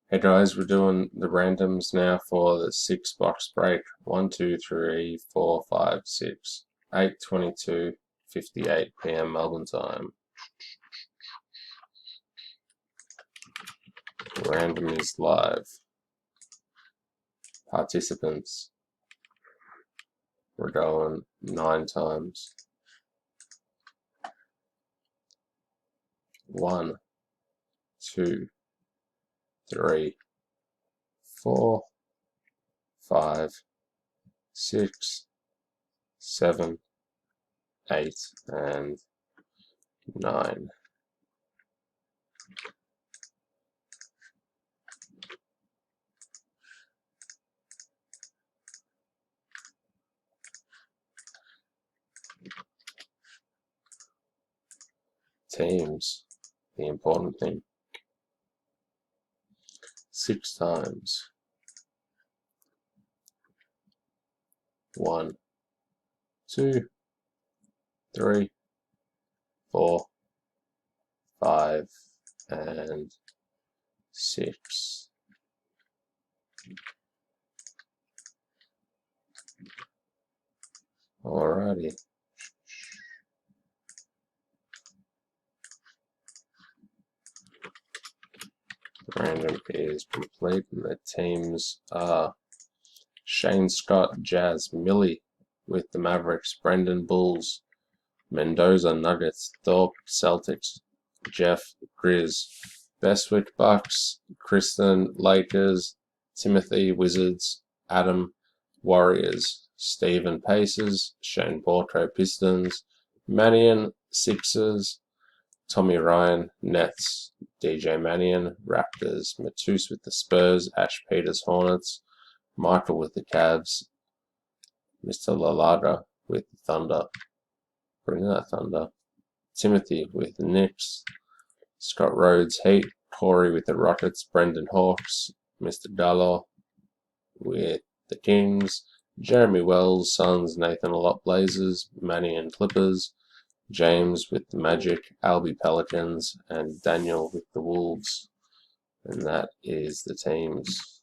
Hey guys, we're doing the randoms now for the 6 box break. 1, 2, 3, 4, 5, 6, 8:22, 58 p.m. Melbourne time. Random is live. Participants, we're going 9 times. 1, 2, 3, 4, 5, 6, 7, 8, and 9. Teams, the important thing. 6 times. 1, 2, 3, 4, 5, and 6. Alrighty. Random is complete, and the teams are Shane Scott, Jazz, Millie with the Mavericks, Brendan Bulls, Mendoza Nuggets, Thorpe Celtics, Jeff Grizz, Bestwick Bucks, Kristen Lakers, Timothy Wizards, Adam Warriors, Stephen Pacers, Shane Bortro Pistons, Manion Sixers, Tommy Ryan Nets, DJ Manion Raptors, Matus with the Spurs, Ash Peters Hornets, Michael with the Cavs, Mr. Lalaga with the Thunder, bring that Thunder, Timothy with the Knicks, Scott Rhodes Heat, Corey with the Rockets, Brendan Hawks, Mr. Gallo with the Kings, Jeremy Wells Suns, Nathan Alot Blazers, Manny and Clippers, James with the Magic, Albie Pelicans, and Daniel with the Wolves. And that is the teams.